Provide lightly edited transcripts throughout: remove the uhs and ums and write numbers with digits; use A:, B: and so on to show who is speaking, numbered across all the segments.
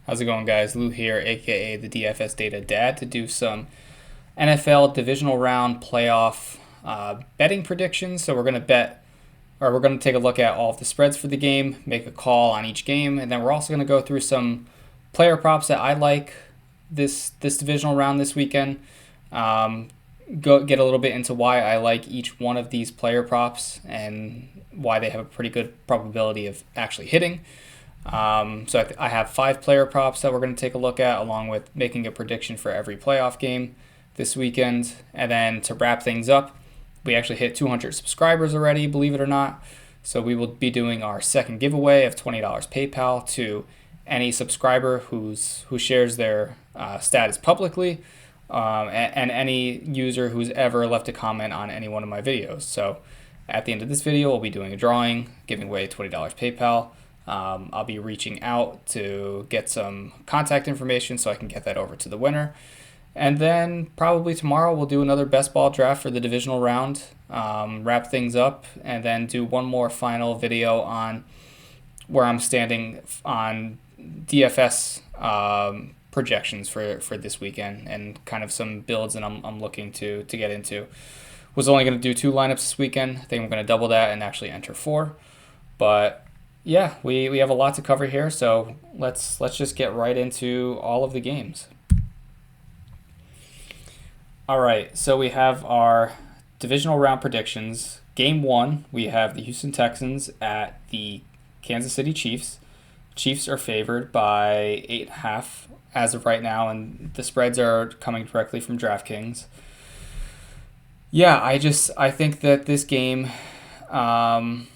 A: How's it going, guys? Lou here, aka the DFS Data Dad, to do some NFL Divisional Round playoff betting predictions. So we're going to we're going to take a look at all of the spreads for the game, make a call on each game, and then we're also going to go through some player props that I like this Divisional Round this weekend. Get a little bit into why I like each one of these player props and why they have a pretty good probability of actually hitting. I have 5 player props that we're going to take a look at, along with making a prediction for every playoff game this weekend. And then to wrap things up, we actually hit 200 subscribers already, believe it or not. So we will be doing our second giveaway of $20 PayPal to any subscriber who shares their status publicly, and any user who's ever left a comment on any one of my videos. So at the end of this video, we'll be doing a drawing, giving away $20 PayPal. I'll be reaching out to get some contact information so I can get that over to the winner. And then probably tomorrow we'll do another best ball draft for the divisional round, wrap things up, and then do one more final video on where I'm standing on DFS projections for this weekend, and kind of some builds that I'm looking to get into. Was only going to do 2 lineups this weekend. I think I'm going to double that and actually enter 4. But yeah, we have a lot to cover here, so let's just get right into all of the games. All right, so we have our divisional round predictions. Game 1, we have the Houston Texans at the Kansas City Chiefs. Chiefs are favored by 8.5 as of right now, and the spreads are coming directly from DraftKings. Yeah, I think that this game, I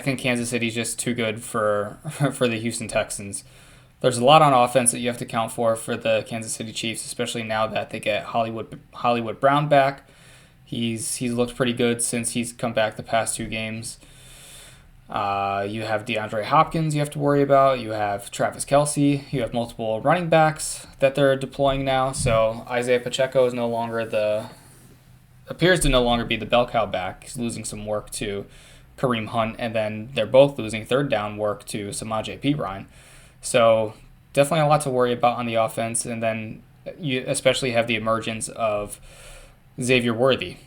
A: think Kansas City's just too good for the Houston Texans. There's a lot on offense that you have to count for the Kansas City Chiefs, especially now that they get Hollywood Brown back. He's looked pretty good since he's come back the past 2 games. You have DeAndre Hopkins you have to worry about. You have Travis Kelce. You have multiple running backs that they're deploying now. So Isaiah Pacheco is appears to no longer be the bell cow back. He's losing some work to Kareem Hunt, and then they're both losing third down work to Samaje Perine. So definitely a lot to worry about on the offense, and then you especially have the emergence of Xavier Worthy.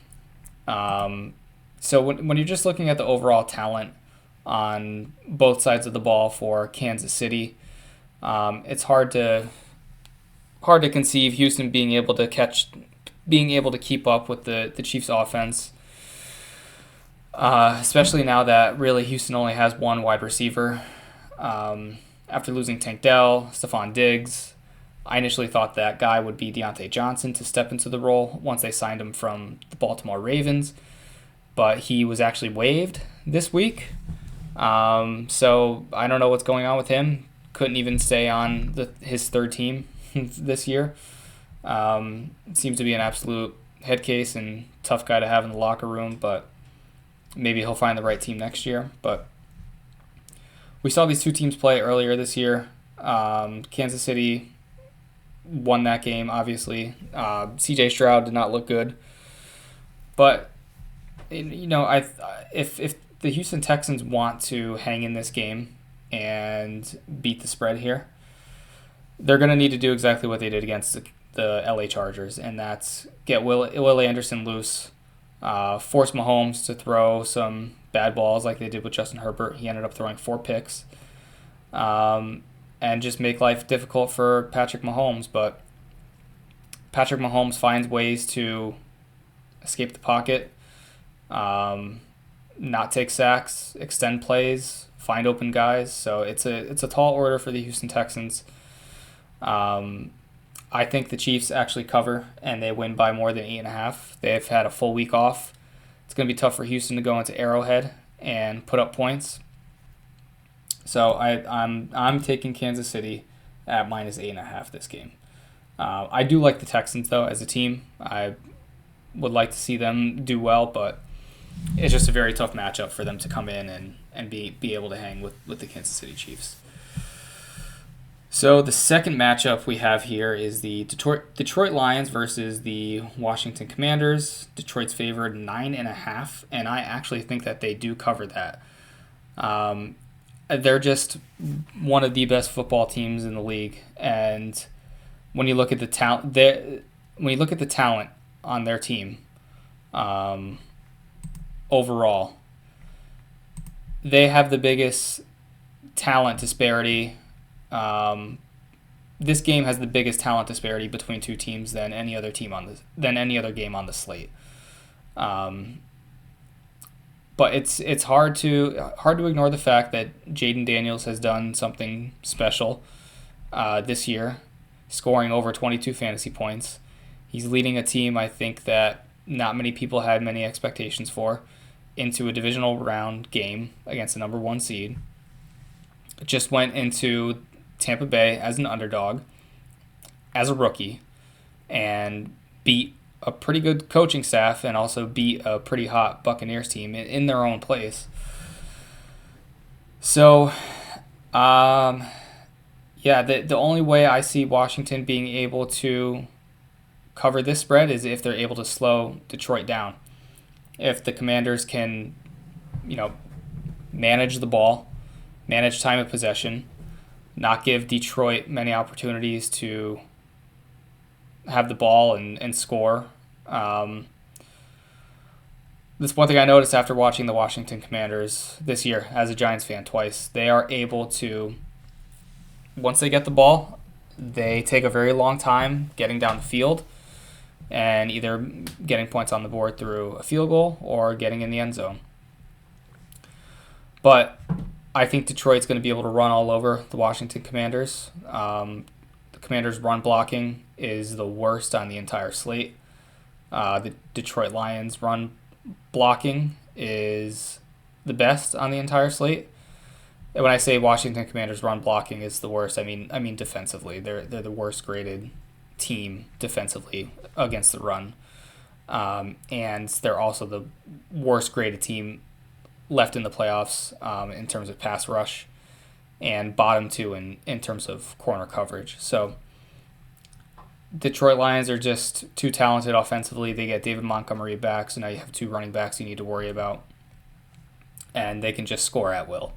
A: So when you're just looking at the overall talent on both sides of the ball for Kansas City, it's hard to conceive Houston being able to keep up with the Chiefs offense. Especially now that really Houston only has one wide receiver. After losing Tank Dell, Stephon Diggs, I initially thought that guy would be Deontay Johnson to step into the role once they signed him from the Baltimore Ravens, but he was actually waived this week. So I don't know what's going on with him. Couldn't even stay on his third team this year. Seems to be an absolute head case and tough guy to have in the locker room, but maybe he'll find the right team next year. But we saw these 2 teams play earlier this year. Kansas City won that game, obviously. C.J. Stroud did not look good. But, if the Houston Texans want to hang in this game and beat the spread here, they're going to need to do exactly what they did against the LA Chargers, and that's get Will Anderson loose, force Mahomes to throw some bad balls like they did with Justin Herbert. He ended up throwing 4 picks, and just make life difficult for Patrick Mahomes. But Patrick Mahomes finds ways to escape the pocket, not take sacks, extend plays, find open guys. So it's a tall order for the Houston Texans. I think the Chiefs actually cover, and they win by more than 8.5. They've had a full week off. It's going to be tough for Houston to go into Arrowhead and put up points. So I'm taking Kansas City at minus 8.5 this game. I do like the Texans, though, as a team. I would like to see them do well, but it's just a very tough matchup for them to come in and be able to hang with the Kansas City Chiefs. So the second matchup we have here is the Detroit Lions versus the Washington Commanders. Detroit's favored 9.5, and I actually think that they do cover that. they're just one of the best football teams in the league. And when you look at the talent, on their team, overall, they have the biggest talent disparity. This game has the biggest talent disparity between two teams than any other game on the slate. But it's hard to ignore the fact that Jaden Daniels has done something special this year, scoring over 22 fantasy points. He's leading a team I think that not many people had many expectations for into a divisional round game against the number 1 seed. Just went into Tampa Bay as an underdog, as a rookie, and beat a pretty good coaching staff and also beat a pretty hot Buccaneers team in their own place. So, the only way I see Washington being able to cover this spread is if they're able to slow Detroit down. If the Commanders can, manage the ball, manage time of possession, not give Detroit many opportunities to have the ball and score. This one thing I noticed after watching the Washington Commanders this year as a Giants fan twice, they are able to, once they get the ball, they take a very long time getting down the field and either getting points on the board through a field goal or getting in the end zone. But I think Detroit's going to be able to run all over the Washington Commanders. The Commanders' run blocking is the worst on the entire slate. The Detroit Lions' run blocking is the best on the entire slate. And when I say Washington Commanders' run blocking is the worst, I mean defensively. They're the worst graded team defensively against the run, and they're also the worst graded team left in the playoffs in terms of pass rush, and bottom 2 in terms of corner coverage. So Detroit Lions are just too talented offensively. They get David Montgomery back, so now you have 2 running backs you need to worry about, and they can just score at will.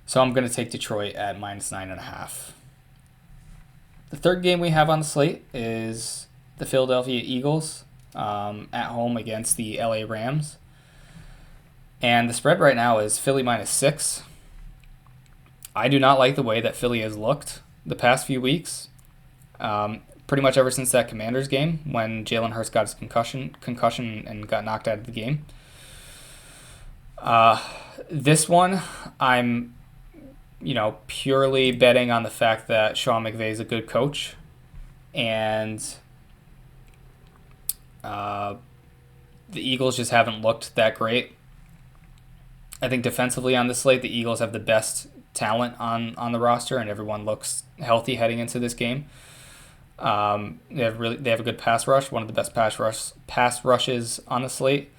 A: So I'm going to take Detroit at -9.5. The third game we have on the slate is the Philadelphia Eagles at home against the LA Rams. And the spread right now is Philly -6. I do not like the way that Philly has looked the past few weeks. Pretty much ever since that Commanders game when Jalen Hurts got his concussion and got knocked out of the game. This one, I'm purely betting on the fact that Sean McVay is a good coach, and the Eagles just haven't looked that great. I think defensively on this slate, the Eagles have the best talent on the roster, and everyone looks healthy heading into this game. They have a good pass rush, one of the best pass rushes on the slate,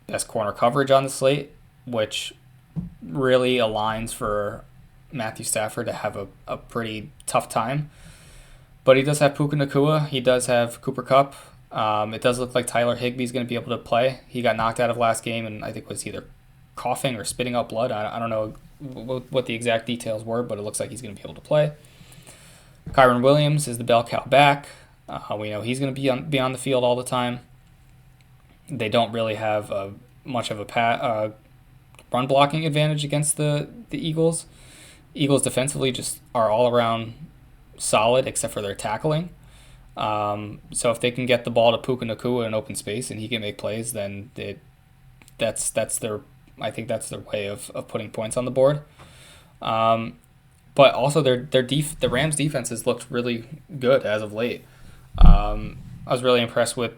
A: best corner coverage on the slate, which really aligns for Matthew Stafford to have a pretty tough time. But he does have Puka Nacua. He does have Cooper Kupp. It does look like Tyler Higbee's going to be able to play. He got knocked out of last game and I think was either coughing or spitting out blood. I don't know what the exact details were, but it looks like he's going to be able to play. Kyron Williams is the bell cow back. We know he's going to be on the field all the time. They don't really have much of a run blocking advantage against the Eagles. Eagles defensively just are all around solid except for their tackling. So if they can get the ball to Puka Nacua in open space and he can make plays, then that's their way of putting points on the board. But also the Rams defense has looked really good as of late. I was really impressed with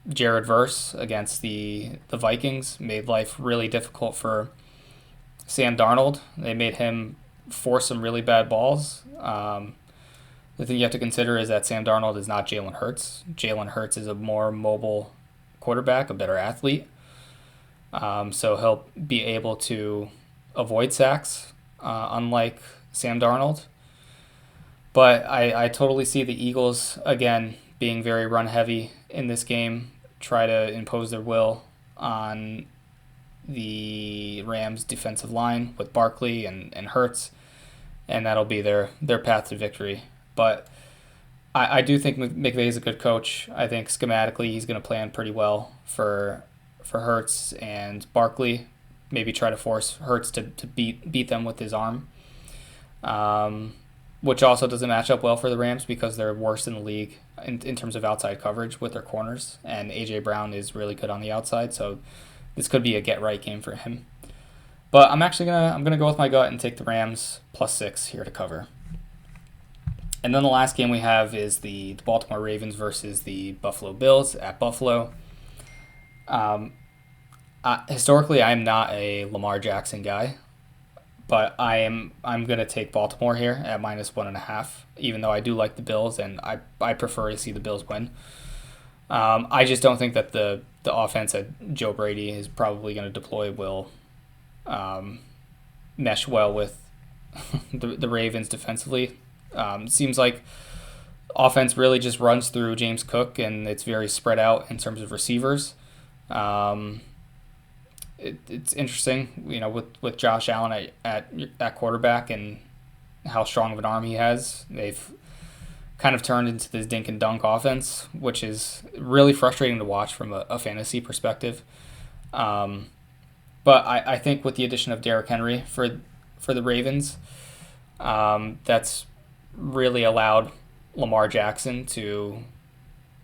A: Jared Verse against the Vikings. Made life really difficult for Sam Darnold. They made him force some really bad balls. The thing you have to consider is that Sam Darnold is not Jalen Hurts. Jalen Hurts is a more mobile quarterback, a better athlete. So he'll be able to avoid sacks, unlike Sam Darnold. But I totally see the Eagles, again, being very run-heavy in this game, try to impose their will on the Rams' defensive line with Barkley and Hurts, and that'll be their path to victory. But I do think McVay is a good coach. I think schematically he's going to plan pretty well for Hurts and Barkley. Maybe try to force Hurts to beat them with his arm, which also doesn't match up well for the Rams because they're worse in the league in terms of outside coverage with their corners, and A.J. Brown is really good on the outside, so this could be a get-right game for him. But I'm gonna go with my gut and take the Rams +6 here to cover. And then the last game we have is the Baltimore Ravens versus the Buffalo Bills at Buffalo. Historically, I'm not a Lamar Jackson guy, but I'm gonna take Baltimore here at -1.5. Even though I do like the Bills and I prefer to see the Bills win. I just don't think that the offense that Joe Brady is probably going to deploy will mesh well with the Ravens defensively. It seems like offense really just runs through James Cook, and it's very spread out in terms of receivers. It's interesting, with Josh Allen at quarterback and how strong of an arm he has. They've kind of turned into this dink and dunk offense, which is really frustrating to watch from a fantasy perspective. But I think with the addition of Derrick Henry for the Ravens, that's really allowed Lamar Jackson to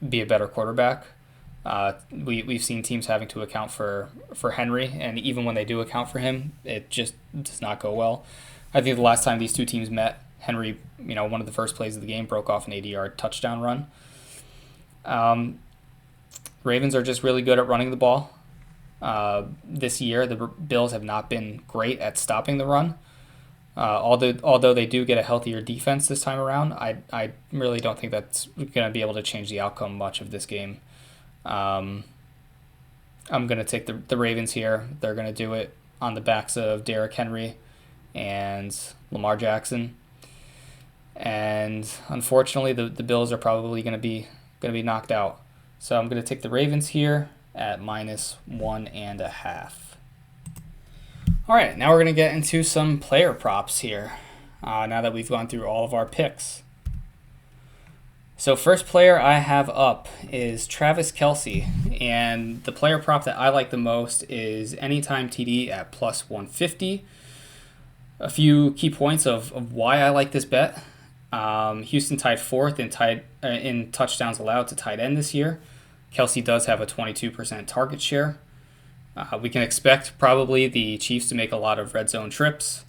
A: be a better quarterback. We've seen teams having to account for Henry, and even when they do account for him, it just does not go well. I think the last time these two teams met, Henry, one of the first plays of the game, broke off an 80-yard touchdown run. Ravens are just really good at running the ball. This year, the Bills have not been great at stopping the run. Although they do get a healthier defense this time around, I really don't think that's going to be able to change the outcome much of this game. I'm going to take the Ravens here. They're going to do it on the backs of Derrick Henry and Lamar Jackson. And unfortunately, the Bills are probably going to be knocked out. So I'm going to take the Ravens here at -1.5. All right, now we're going to get into some player props here. Now that we've gone through all of our picks. So first player I have up is Travis Kelce, and the player prop that I like the most is anytime TD at +150. A few key points of why I like this bet. Houston tied 4th in touchdowns allowed to tight end this year. Kelce does have a 22% target share. We can expect probably the Chiefs to make a lot of red zone trips.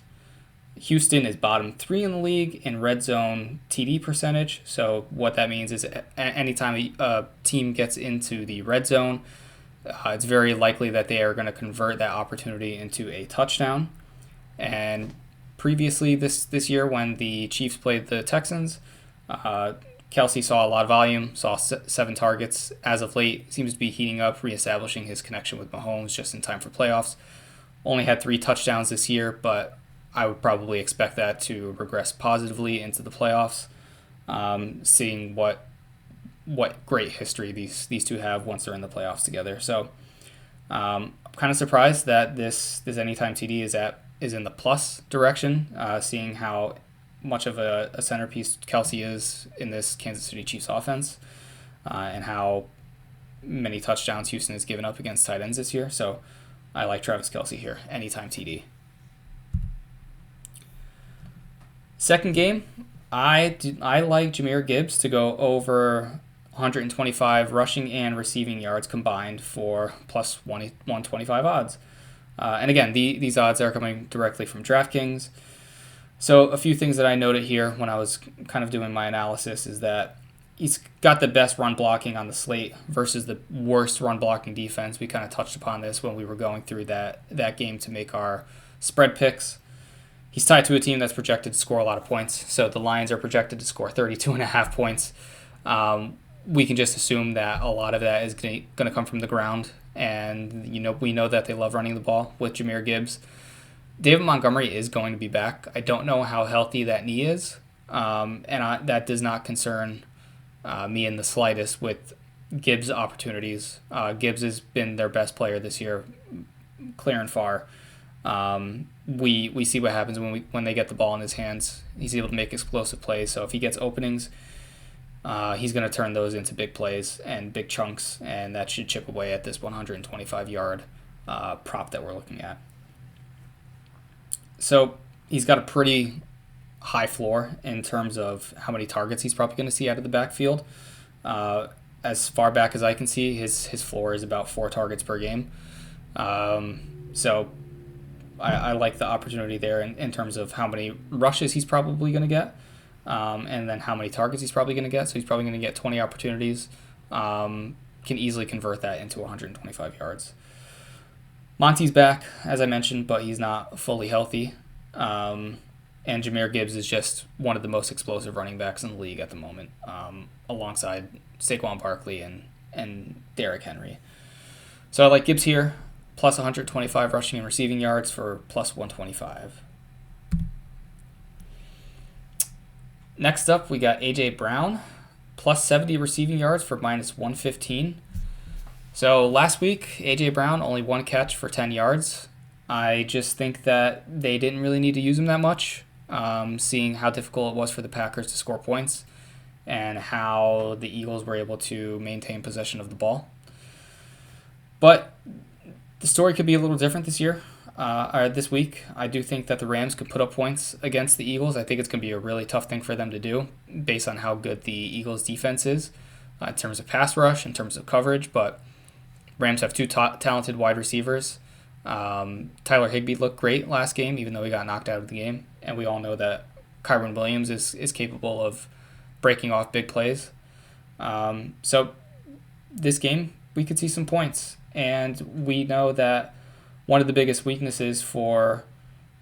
A: Houston is bottom 3 in the league in red zone TD percentage. So what that means is anytime a team gets into the red zone, it's very likely that they are going to convert that opportunity into a touchdown. And previously this year when the Chiefs played the Texans, Kelce saw a lot of volume, saw 7 targets. As of late, seems to be heating up, reestablishing his connection with Mahomes just in time for playoffs. Only had 3 touchdowns this year, but I would probably expect that to regress positively into the playoffs, seeing what great history these two have once they're in the playoffs together. So I'm kind of surprised that this anytime TD is in the plus direction, seeing how much of a centerpiece Kelce is in this Kansas City Chiefs offense, and how many touchdowns Houston has given up against tight ends this year. So I like Travis Kelce here, anytime TD. Second game, I like Jahmyr Gibbs to go over 125 rushing and receiving yards combined for +125 odds. And again, these odds are coming directly from DraftKings. So a few things that I noted here when I was kind of doing my analysis is that he's got the best run blocking on the slate versus the worst run blocking defense. We kind of touched upon this when we were going through that game to make our spread picks. He's tied to a team that's projected to score a lot of points. So the Lions are projected to score 32.5 points. We can just assume that a lot of that is going to come from the ground. And we know that they love running the ball with Jahmyr Gibbs. David Montgomery is going to be back. I don't know how healthy that knee is, and that does not concern me in the slightest with Gibbs' opportunities. Gibbs has been their best player this year clear and far. We see what happens when they get the ball in his hands. He's able to make explosive plays. So if he gets openings, he's going to turn those into big plays and big chunks, and that should chip away at this 125-yard prop that we're looking at. So he's got a pretty high floor in terms of how many targets he's probably going to see out of the backfield. As far back as I can see, his floor is about 4 targets per game. So I like the opportunity there in terms of how many rushes he's probably going to get, and then how many targets he's probably going to get. So he's probably going to get 20 opportunities. Can easily convert that into 125 yards. Monty's back, as I mentioned, but he's not fully healthy. And Jahmyr Gibbs is just one of the most explosive running backs in the league at the moment, alongside Saquon Barkley and Derrick Henry. So I like Gibbs here, plus 125 rushing and receiving yards for plus 125. Next up, we got A.J. Brown, plus 70 receiving yards for minus 115. So last week, A.J. Brown, only 1 catch for 10 yards. I just think that they didn't really need to use him that much, seeing how difficult it was for the Packers to score points and how the Eagles were able to maintain possession of the ball. But the story could be a little different this year, or this week. I do think that the Rams could put up points against the Eagles. I think it's going to be a really tough thing for them to do based on how good the Eagles' defense is in terms of pass rush, in terms of coverage. But Rams have 2 talented wide receivers. Tyler Higbee looked great last game, even though he got knocked out of the game. And we all know that Kyren Williams is capable of breaking off big plays. So this game, we could see some points. And we know that one of the biggest weaknesses for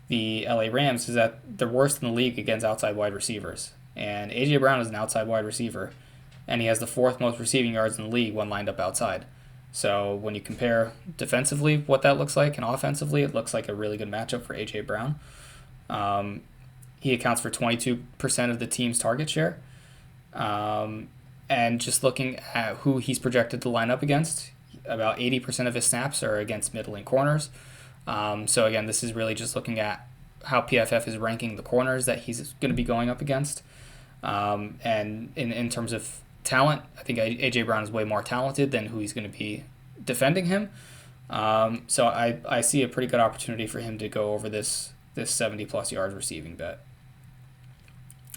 A: the LA Rams is that they're worst in the league against outside wide receivers. And A.J. Brown is an outside wide receiver, and he has the 4th most receiving yards in the league when lined up outside. So when you compare defensively what that looks like and offensively, it looks like a really good matchup for A.J. Brown. He accounts for 22% of the team's target share. And just looking at who he's projected to line up against, about 80% of his snaps are against middling corners. So again, this is really just looking at how PFF is ranking the corners that he's going to be going up against. And in terms of talent, I think A.J. Brown is way more talented than who he's going to be defending him. So I see a pretty good opportunity for him to go over this 70-plus yard receiving bet.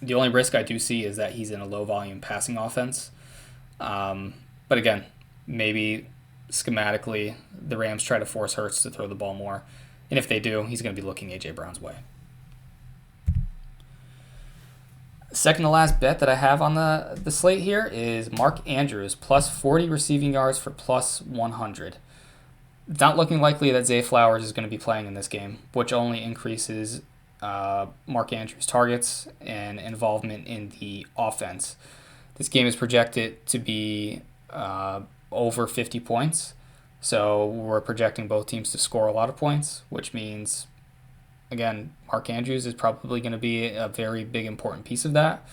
A: The only risk I do see is that he's in a low-volume passing offense. But again, maybe schematically the Rams try to force Hurts to throw the ball more. And if they do, he's going to be looking A.J. Brown's way. Second to last bet that I have on the slate here is Mark Andrews, plus 40 receiving yards for plus 100. It's not looking likely that Zay Flowers is going to be playing in this game, which only increases Mark Andrews' targets and involvement in the offense. This game is projected to be over 50 points, so we're projecting both teams to score a lot of points, which means, again, Mark Andrews is probably going to be a very big, important piece of that.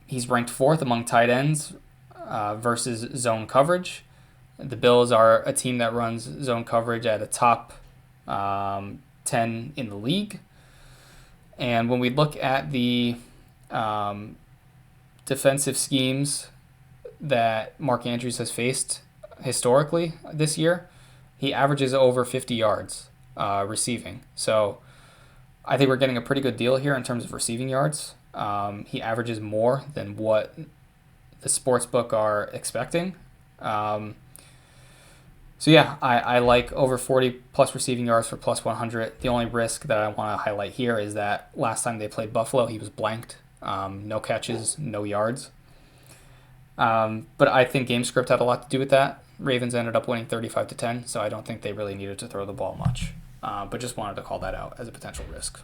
A: He's ranked 4th among tight ends versus zone coverage. The Bills are a team that runs zone coverage at a top 10 in the league. And when we look at the defensive schemes that Mark Andrews has faced historically this year, he averages over 50 yards receiving. So I think we're getting a pretty good deal here in terms of receiving yards. He averages more than what the sportsbook are expecting. So yeah, I like over 40 plus receiving yards for plus 100. The only risk that I want to highlight here is that last time they played Buffalo, he was blanked. No catches, no yards. But I think game script had a lot to do with that. Ravens ended up winning 35-10, so I don't think they really needed to throw the ball much. But just wanted to call that out as a potential risk.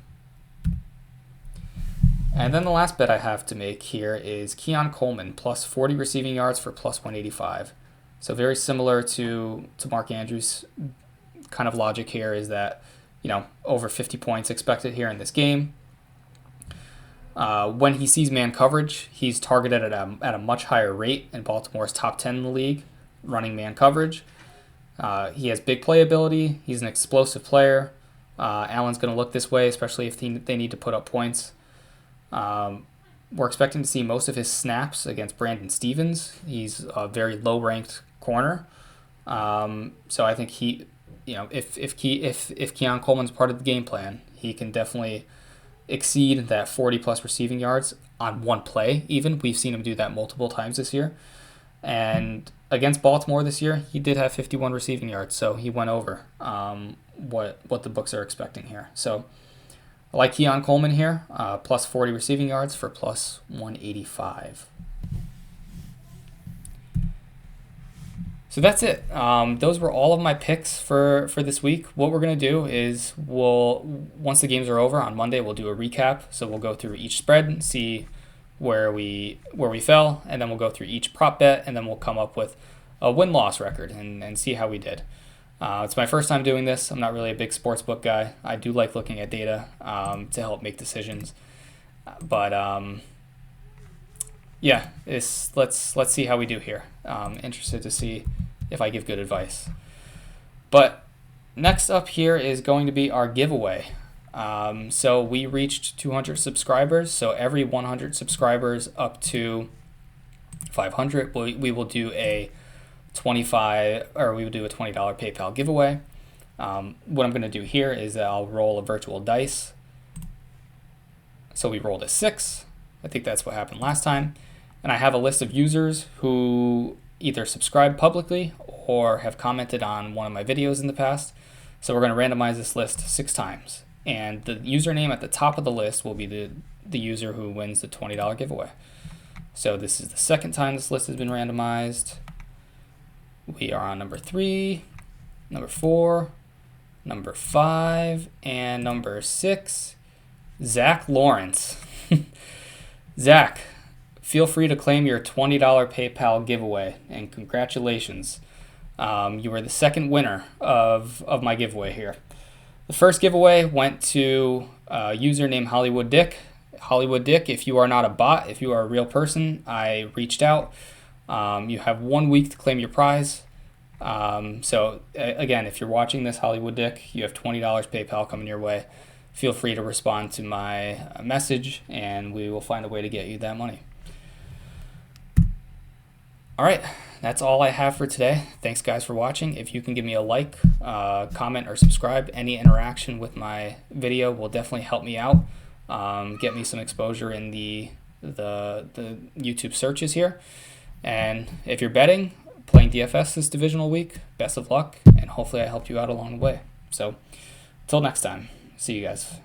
A: And then the last bet I have to make here is Keon Coleman, plus 40 receiving yards for plus 185. So very similar to Mark Andrews' kind of logic here is that, over 50 points expected here in this game. When he sees man coverage, he's targeted at a much higher rate, and Baltimore's top 10 in the league running man coverage. He has big playability. He's an explosive player. Allen's going to look this way, especially if they need to put up points. We're expecting to see most of his snaps against Brandon Stevens. He's a very low-ranked corner. So I think if Keon Coleman's part of the game plan, he can definitely exceed that 40-plus receiving yards on one play even. We've seen him do that multiple times this year. And against Baltimore this year, he did have 51 receiving yards, so he went over what the books are expecting here. So I like Keon Coleman here, plus 40 receiving yards for plus 185. So that's it. Those were all of my picks for this week. What we're going to do is once the games are over on Monday, we'll do a recap. So we'll go through each spread and see where we fell, and then we'll go through each prop bet, and then we'll come up with a win-loss record and see how we did. It's my first time doing this. I'm not really a big sportsbook guy. I do like looking at data to help make decisions. But yeah, let's see how we do here. Interested to see if I give good advice. But next up here is going to be our giveaway. So we reached 200 subscribers. So every 100 subscribers up to 500, we will do a $20 PayPal giveaway. What I'm going to do here is I'll roll a virtual dice. So we rolled a 6. I think that's what happened last time. And I have a list of users who either subscribe publicly or have commented on one of my videos in the past. So we're going to randomize this list 6 times. And the username at the top of the list will be the user who wins the $20 giveaway. So this is the second time this list has been randomized. We are on number 3, number 4, number 5, and number 6, Zach Lawrence. Zach, feel free to claim your $20 PayPal giveaway, and congratulations. You were the second winner of my giveaway here. The first giveaway went to a user named Hollywood Dick. Hollywood Dick, if you are not a bot, if you are a real person, I reached out. You have 1 week to claim your prize. So again, if you're watching this, Hollywood Dick, you have $20 PayPal coming your way. Feel free to respond to my message, and we will find a way to get you that money. All right, that's all I have for today. Thanks, guys, for watching. If you can give me a like, comment, or subscribe, any interaction with my video will definitely help me out. Get me some exposure in the YouTube searches here. And if you're betting, playing DFS this divisional week, best of luck, and hopefully I helped you out along the way. So, until next time, see you guys.